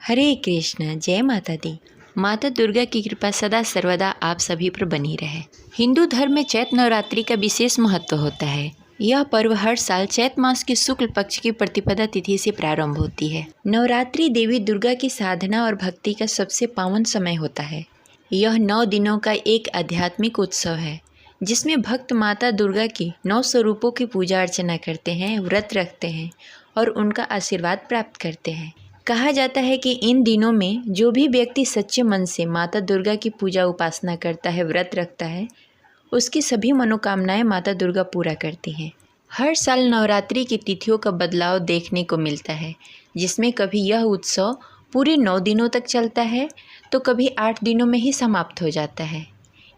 हरे कृष्ण, जय माता दी। माता दुर्गा की कृपा सदा सर्वदा आप सभी पर बनी रहे। हिंदू धर्म में चैत्र नवरात्रि का विशेष महत्व होता है। यह पर्व हर साल चैत्र मास के शुक्ल पक्ष की प्रतिपदा तिथि से प्रारंभ होती है। नवरात्रि देवी दुर्गा की साधना और भक्ति का सबसे पावन समय होता है। यह 9 दिनों का एक आध्यात्मिक उत्सव है जिसमें भक्त माता दुर्गा की 9 स्वरूपों की पूजा अर्चना करते हैं, व्रत रखते हैं और उनका आशीर्वाद प्राप्त करते हैं। कहा जाता है कि इन दिनों में जो भी व्यक्ति सच्चे मन से माता दुर्गा की पूजा उपासना करता है, व्रत रखता है, उसकी सभी मनोकामनाएं माता दुर्गा पूरा करती हैं। हर साल नवरात्रि की तिथियों का बदलाव देखने को मिलता है, जिसमें कभी यह उत्सव पूरे 9 दिनों तक चलता है तो कभी 8 दिनों में ही समाप्त हो जाता है।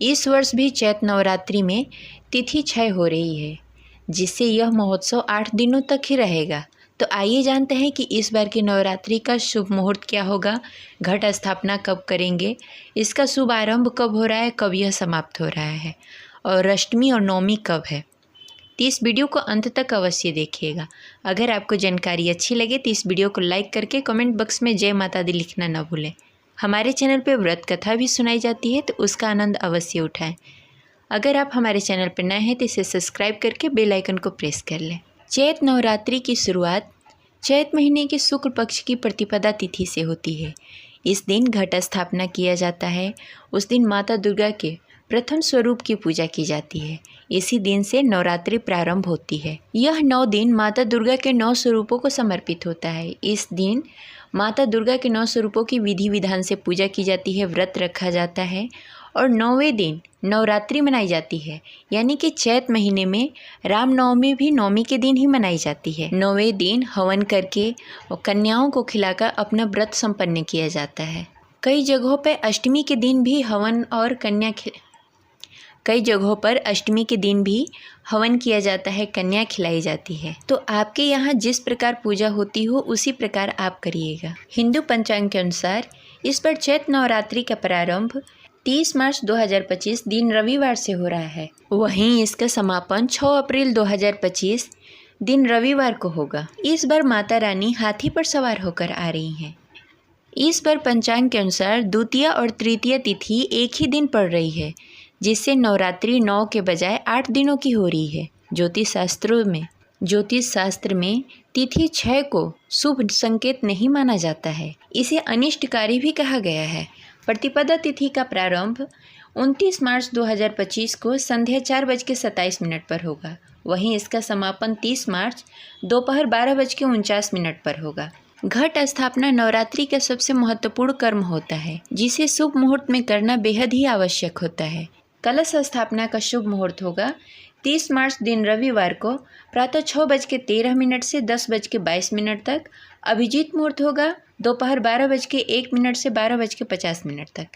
इस वर्ष भी चैत्र नवरात्रि में तिथि क्षय हो रही है, जिससे यह महोत्सव 8 दिनों तक ही रहेगा। तो आइए जानते हैं कि इस बार की नवरात्रि का शुभ मुहूर्त क्या होगा, घट स्थापना कब करेंगे, इसका शुभ आरंभ कब हो रहा है, कब यह समाप्त हो रहा है और अष्टमी और नवमी कब है। तो इस वीडियो को अंत तक अवश्य देखिएगा। अगर आपको जानकारी अच्छी लगे तो इस वीडियो को लाइक करके कमेंट बॉक्स में जय माता दी लिखना न भूलें। हमारे चैनल पर व्रत कथा भी सुनाई जाती है तो उसका आनंद अवश्य उठाएं। अगर आप हमारे चैनल पर नए हैं तो इसे सब्सक्राइब करके बेल आइकन को प्रेस कर लें। चैत्र नवरात्रि की शुरुआत चैत्र महीने के शुक्ल पक्ष की प्रतिपदा तिथि से होती है। इस दिन घट स्थापना किया जाता है। उस दिन माता दुर्गा के प्रथम स्वरूप की पूजा की जाती है। इसी दिन से नवरात्रि प्रारंभ होती है। यह 9 दिन माता दुर्गा के 9 स्वरूपों को समर्पित होता है। इस दिन माता दुर्गा के 9 स्वरूपों की विधि विधान से पूजा की जाती है, व्रत रखा जाता है और 9वें दिन नवरात्रि मनाई जाती है। यानी कि चैत्र महीने में रामनवमी भी नवमी के दिन ही मनाई जाती है। 9वें दिन हवन करके और कन्याओं को खिलाकर अपना व्रत संपन्न किया जाता है। कई जगहों पर अष्टमी के दिन भी हवन किया जाता है, कन्या खिलाई जाती है। तो आपके यहाँ जिस प्रकार पूजा होती हो उसी प्रकार आप करिएगा। हिंदू पंचांग के अनुसार इस पर चैत्र नवरात्रि का प्रारंभ 30 मार्च 2025 दिन रविवार से हो रहा है। वहीं इसका समापन 6 अप्रैल 2025 दिन रविवार को होगा। इस बार माता रानी हाथी पर सवार होकर आ रही हैं। इस बार पंचांग के अनुसार द्वितीय और तृतीय तिथि एक ही दिन पड़ रही है, जिससे नवरात्रि 9 के बजाय 8 दिनों की हो रही है। ज्योतिष शास्त्र में तिथि क्षय को शुभ संकेत नहीं माना जाता है, इसे अनिष्टकारी भी कहा गया है। प्रतिपदा तिथि का प्रारंभ 29 मार्च 2025 को संध्या 4:27 पर होगा। वहीं इसका समापन 30 मार्च दोपहर 12:49 पर होगा। घट स्थापना नवरात्रि का सबसे महत्वपूर्ण कर्म होता है, जिसे शुभ मुहूर्त में करना बेहद ही आवश्यक होता है। कलश स्थापना का शुभ मुहूर्त होगा 30 मार्च दिन रविवार को प्रातः 6:13 से 10:22 तक। अभिजीत मुहूर्त होगा दोपहर 12:01 से 12:50 तक।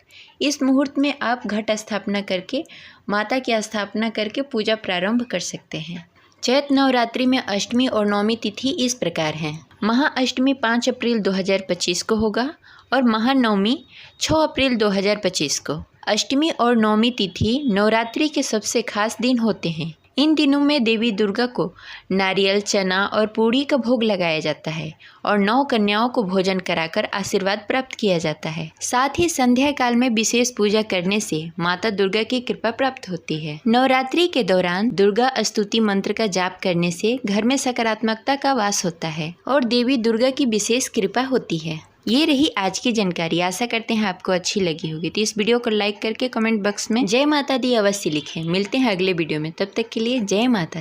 इस मुहूर्त में आप घट स्थापना करके माता की स्थापना करके पूजा प्रारंभ कर सकते हैं। चैत्र नवरात्रि में अष्टमी और नवमी तिथि इस प्रकार हैं। महाअष्टमी 5 अप्रैल 2025 को होगा और महानवमी 6 अप्रैल 2025 को। अष्टमी और नवमी तिथि नवरात्रि के सबसे खास दिन होते हैं। इन दिनों में देवी दुर्गा को नारियल, चना और पूड़ी का भोग लगाया जाता है और 9 कन्याओं को भोजन कराकर आशीर्वाद प्राप्त किया जाता है। साथ ही संध्या काल में विशेष पूजा करने से माता दुर्गा की कृपा प्राप्त होती है। नवरात्रि के दौरान दुर्गा स्तुति मंत्र का जाप करने से घर में सकारात्मकता का वास होता है और देवी दुर्गा की विशेष कृपा होती है। ये रही आज की जानकारी। आशा करते हैं आपको अच्छी लगी होगी। तो इस वीडियो को लाइक करके कमेंट बॉक्स में जय माता दी अवश्य लिखें। मिलते हैं अगले वीडियो में, तब तक के लिए जय माता दी।